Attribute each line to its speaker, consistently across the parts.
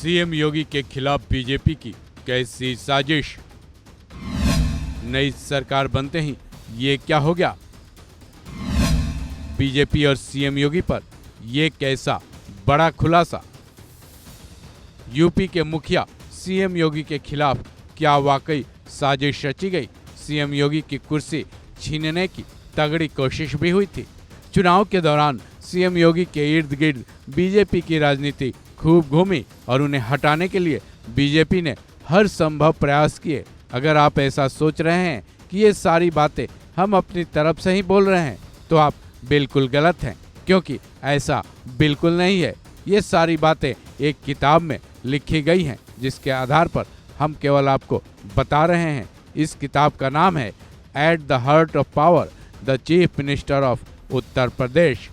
Speaker 1: CM योगी के खिलाफ BJP की कैसी साजिश। नई सरकार बनते ही ये क्या हो गया। बीजेपी और सीएम योगी पर ये कैसा बड़ा खुलासा। यूपी के मुखिया सीएम योगी के खिलाफ क्या वाकई साजिश रची गई। सीएम योगी की कुर्सी छीनने की तगड़ी कोशिश भी हुई थी। चुनाव के दौरान सीएम योगी के इर्द गिर्द बीजेपी की राजनीति खूब घूमी और उन्हें हटाने के लिए बीजेपी ने हर संभव प्रयास किए। अगर आप ऐसा सोच रहे हैं कि ये सारी बातें हम अपनी तरफ से ही बोल रहे हैं तो आप बिल्कुल गलत हैं, क्योंकि ऐसा बिल्कुल नहीं है। ये सारी बातें एक किताब में लिखी गई हैं, जिसके आधार पर हम केवल आपको बता रहे हैं। इस किताब का नाम है at the heart of power, the chief minister of Uttar Pradesh,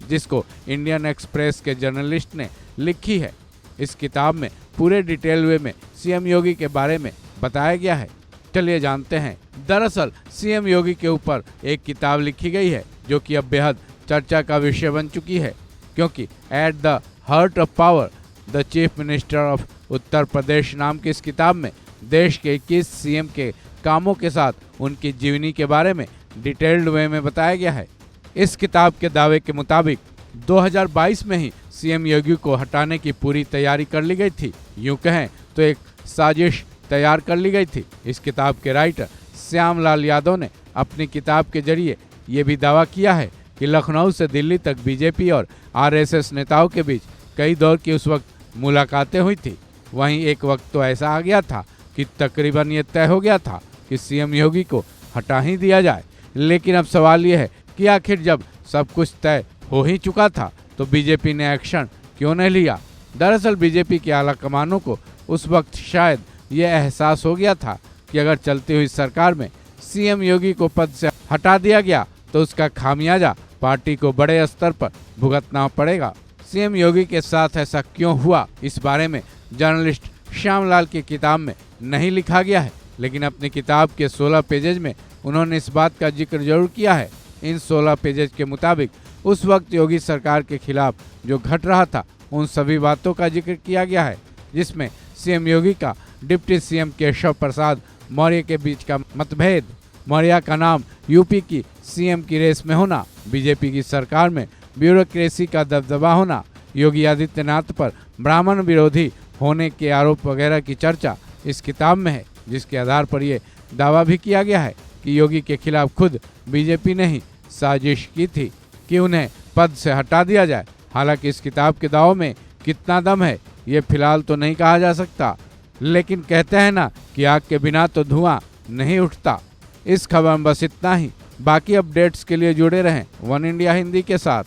Speaker 1: जिसको इंडियन एक्सप्रेस के जर्नलिस्ट ने लिखी है। इस किताब में पूरे डिटेल वे में सीएम योगी के बारे में बताया गया है। चलिए जानते हैं। दरअसल सीएम योगी के ऊपर एक किताब लिखी गई है जो कि अब बेहद चर्चा का विषय बन चुकी है, क्योंकि at the heart of power, the chief minister of Uttar Pradesh नाम की इस किताब में देश के 21 सीएम के कामों के साथ उनकी जीवनी के बारे में डिटेल्ड वे में बताया गया है। इस किताब के दावे के मुताबिक 2022 में ही सीएम योगी को हटाने की पूरी तैयारी कर ली गई थी। यूं कहें तो एक साजिश तैयार कर ली गई थी। इस किताब के राइटर श्यामलाल यादव ने अपनी किताब के जरिए ये भी दावा किया है कि लखनऊ से दिल्ली तक बीजेपी और आरएसएस नेताओं के बीच कई दौर की उस वक्त मुलाकातें हुई थी। वहीं एक वक्त तो ऐसा आ गया था कि तकरीबन ये तय हो गया था कि सीएम योगी को हटा ही दिया जाए। लेकिन अब सवाल ये है कि आखिर जब सब कुछ तय हो ही चुका था तो बीजेपी ने एक्शन क्यों नहीं लिया। दरअसल बीजेपी के आला कमानों को उस वक्त शायद ये एहसास हो गया था कि अगर चलती हुई सरकार में सीएम योगी को पद से हटा दिया गया तो उसका खामियाजा पार्टी को बड़े स्तर पर भुगतना पड़ेगा। सीएम योगी के साथ ऐसा क्यों हुआ, इस बारे में जर्नलिस्ट श्यामलाल की किताब में नहीं लिखा गया है, लेकिन अपनी किताब के 16 पेजेज में उन्होंने इस बात का जिक्र जरूर किया है। इन 16 पेजेज के मुताबिक उस वक्त योगी सरकार के खिलाफ जो घट रहा था उन सभी बातों का जिक्र किया गया है, जिसमें सीएम योगी का डिप्टी सीएम केशव प्रसाद मौर्य के बीच का मतभेद, मौर्य का नाम यूपी की सीएम की रेस में होना, बीजेपी की सरकार में ब्यूरोक्रेसी का दबदबा होना, योगी आदित्यनाथ पर ब्राह्मण विरोधी होने के आरोप वगैरह की चर्चा इस किताब में है, जिसके आधार पर ये दावा भी किया गया है कि योगी के खिलाफ खुद बीजेपी ने ही साजिश की थी कि उन्हें पद से हटा दिया जाए। हालांकि इस किताब के दावों में कितना दम है ये फिलहाल तो नहीं कहा जा सकता, लेकिन कहते हैं ना कि आग के बिना तो धुआं नहीं उठता। इस खबर में बस इतना ही। बाकी अपडेट्स के लिए जुड़े रहें वन इंडिया हिंदी के साथ।